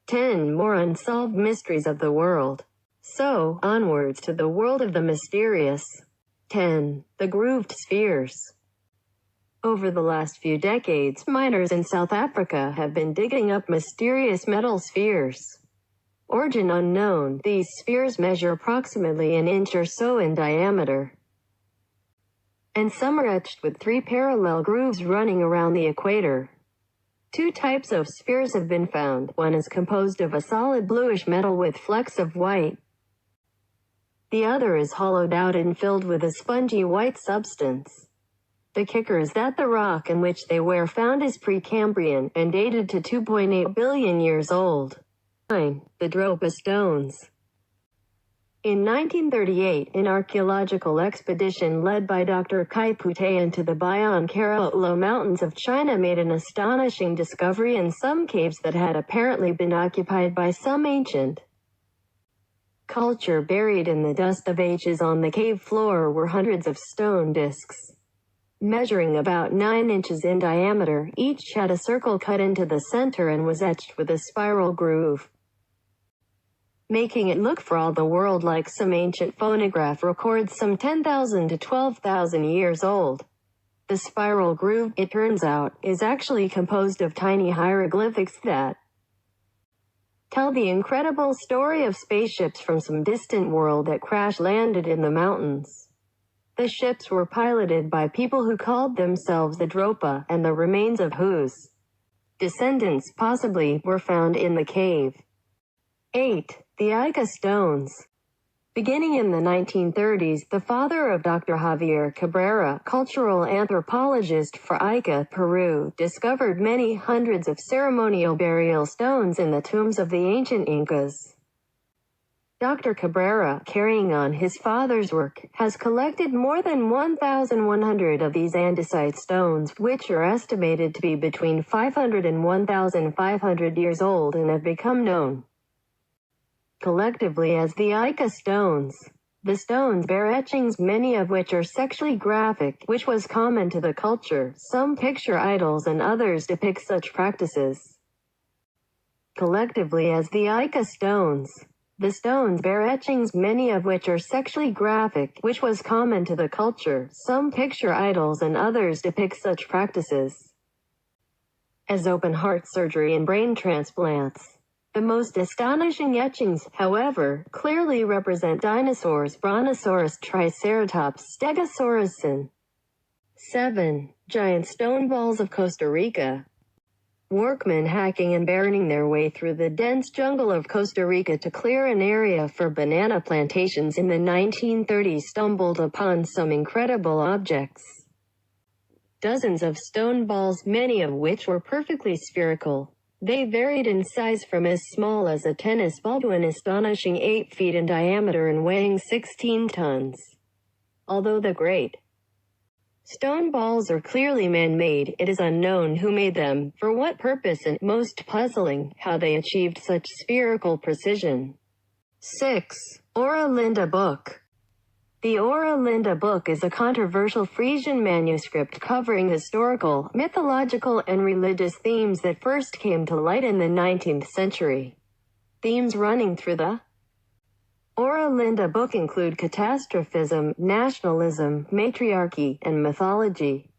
10 more unsolved mysteries of the world. So, onwards to the world of the mysterious. 10. The grooved spheres. Over the last few decades, miners in South Africa have been digging up mysterious metal spheres. Origin unknown, these spheres measure approximately an inch or so in diameter. And some are etched with 3 parallel grooves running around the equator. 2 types of spheres have been found. One is composed of a solid bluish metal with flecks of white. The other is hollowed out and filled with a spongy white substance. The kicker is that the rock in which they were found is Precambrian and dated to 2.8 billion years old. 9. The Dropa stones. In 1938, an archaeological expedition led by Dr. Kai Putayan to the Bayan Karaolo Mountains of China made an astonishing discovery in some caves that had apparently been occupied by some ancient culture. Buried in the dust of ages on the cave floor were hundreds of stone discs, measuring about 9 inches in diameter. Each had a circle cut into the center and was etched with a spiral groove, making it look for all the world like some ancient phonograph records some 10,000 to 12,000 years old. The spiral groove, it turns out, is actually composed of tiny hieroglyphics that tell the incredible story of spaceships from some distant world that crash-landed in the mountains. The ships were piloted by people who called themselves the Dropa, and the remains of whose descendants possibly were found in the cave. 8. The Ica stones. Beginning in the 1930s, the father of Dr. Javier Cabrera, cultural anthropologist for Ica, Peru, discovered many hundreds of ceremonial burial stones in the tombs of the ancient Incas. Dr. Cabrera, carrying on his father's work, has collected more than 1,100 of these andesite stones, which are estimated to be between 500 and 1,500 years old and have become known collectively as the Ica stones. The stones bear etchings, many of which are sexually graphic, which was common to the culture. Some picture idols and others depict such practices. Collectively as the Ica stones. The stones bear etchings, many of which are sexually graphic, which was common to the culture. Some picture idols and others depict such practices as open heart surgery and brain transplants. The most astonishing etchings, however, clearly represent dinosaurs: Brontosaurus, Triceratops, Stegosaurus, and 7. Giant stone balls of Costa Rica. Workmen hacking and burning their way through the dense jungle of Costa Rica to clear an area for banana plantations in the 1930s stumbled upon some incredible objects. Dozens of stone balls, many of which were perfectly spherical. They varied in size from as small as a tennis ball to an astonishing 8 feet in diameter and weighing 16 tons. Although the great stone balls are clearly man-made, it is unknown who made them, for what purpose, and, most puzzling, how they achieved such spherical precision. 6. Ora Linda Book. The Ora Linda Book is a controversial Frisian manuscript covering historical, mythological, and religious themes that first came to light in the 19th century. Themes running through the Ora Linda Book include catastrophism, nationalism, matriarchy, and mythology.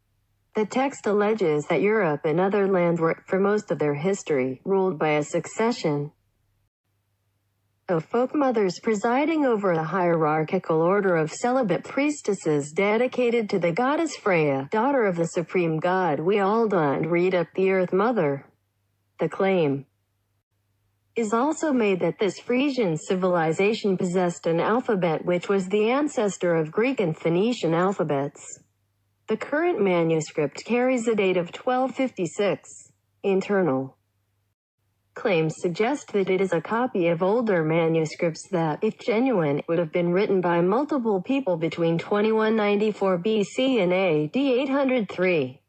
The text alleges that Europe and other lands were, for most of their history, ruled by a succession of folk mothers presiding over a hierarchical order of celibate priestesses dedicated to the goddess Freya, daughter of the supreme god Wialda and Rita, the Earth Mother. The claim is also made that this Frisian civilization possessed an alphabet which was the ancestor of Greek and Phoenician alphabets. The current manuscript carries the date of 1256. Internal claims suggest that it is a copy of older manuscripts that, if genuine, would have been written by multiple people between 2194 BC and AD 803.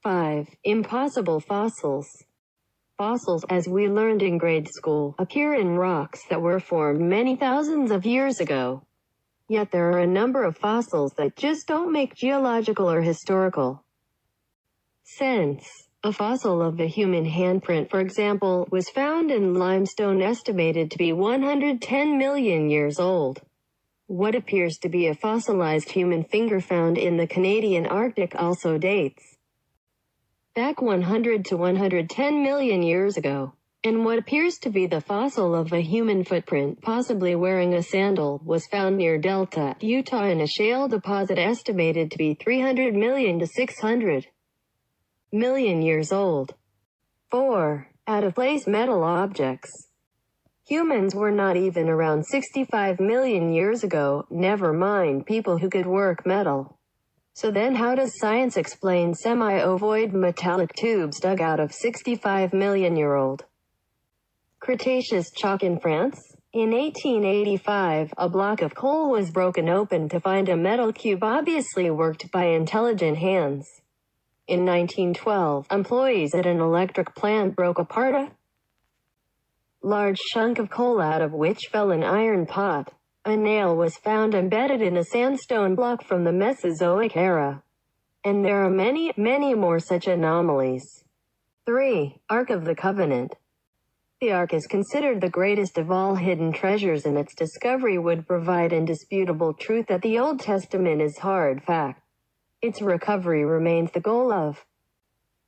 5. Impossible fossils. Fossils, as we learned in grade school, appear in rocks that were formed many thousands of years ago. Yet there are a number of fossils that just don't make geological or historical sense. A fossil of a human handprint, for example, was found in limestone estimated to be 110 million years old. What appears to be a fossilized human finger found in the Canadian Arctic also dates back 100 to 110 million years ago. And what appears to be the fossil of a human footprint, possibly wearing a sandal, was found near Delta, Utah in a shale deposit estimated to be 300 million to 600 million years old. 4. Out-of-place metal objects. Humans were not even around 65 million years ago, never mind people who could work metal. So then how does science explain semi-ovoid metallic tubes dug out of 65 million-year-old Cretaceous chalk in France? In 1885, a block of coal was broken open to find a metal cube obviously worked by intelligent hands. In 1912, employees at an electric plant broke apart a large chunk of coal out of which fell an iron pot. A nail was found embedded in a sandstone block from the Mesozoic era. And there are many, many more such anomalies. 3. Ark of the Covenant. The Ark is considered the greatest of all hidden treasures, and its discovery would provide indisputable truth that the Old Testament is hard fact. Its recovery remains the goal of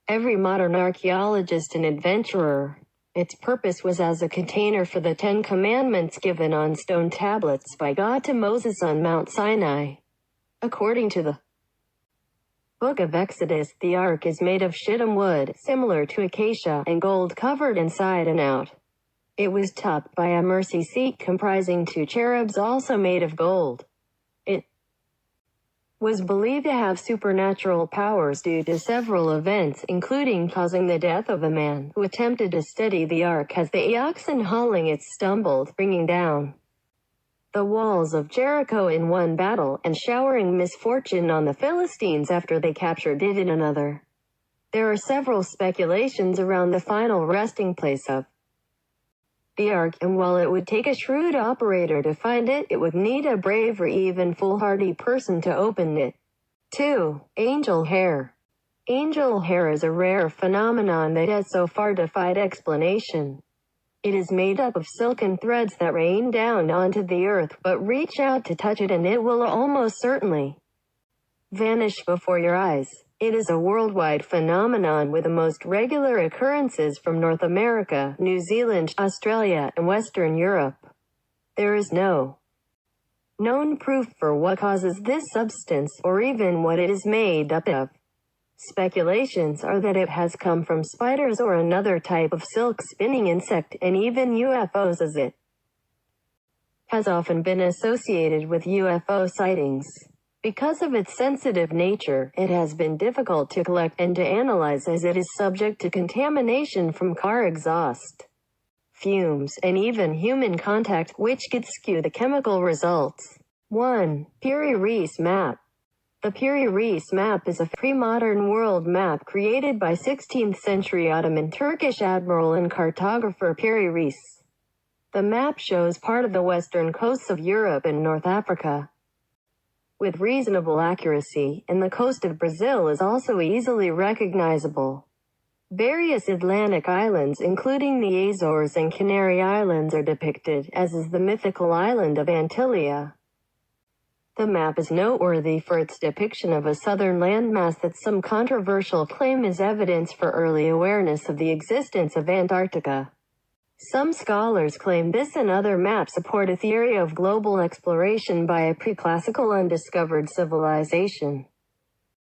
every modern archaeologist and adventurer. Its purpose was as a container for the 10 Commandments given on stone tablets by God to Moses on Mount Sinai. According to the Book of Exodus, the ark is made of shittim wood, similar to acacia, and gold covered inside and out. It was topped by a mercy seat comprising 2 cherubs also made of gold. It was believed to have supernatural powers due to several events, including causing the death of a man who attempted to steady the ark as the oxen hauling it stumbled, bringing down the walls of Jericho in one battle, and showering misfortune on the Philistines after they captured it in another. There are several speculations around the final resting place of the ark, and while it would take a shrewd operator to find it, it would need a brave or even foolhardy person to open it. 2. Angel hair. Angel hair is a rare phenomenon that has so far defied explanation. It is made up of silken threads that rain down onto the earth, but reach out to touch it and it will almost certainly vanish before your eyes. It is a worldwide phenomenon with the most regular occurrences from North America, New Zealand, Australia, and Western Europe. There is no known proof for what causes this substance, or even what it is made up of. Speculations are that it has come from spiders or another type of silk spinning insect, and even UFOs, as it has often been associated with UFO sightings. Because of its sensitive nature, it has been difficult to collect and to analyze, as it is subject to contamination from car exhaust fumes, and even human contact, which could skew the chemical results. 1. Piri-Reis map. The Piri-Reis map is a pre-modern world map created by 16th-century Ottoman Turkish admiral and cartographer Piri-Reis. The map shows part of the western coasts of Europe and North Africa with reasonable accuracy, and the coast of Brazil is also easily recognizable. Various Atlantic islands, including the Azores and Canary Islands, are depicted, as is the mythical island of Antillia. The map is noteworthy for its depiction of a southern landmass that some controversial claim is evidence for early awareness of the existence of Antarctica. Some scholars claim this and other maps support a theory of global exploration by a pre-classical undiscovered civilization.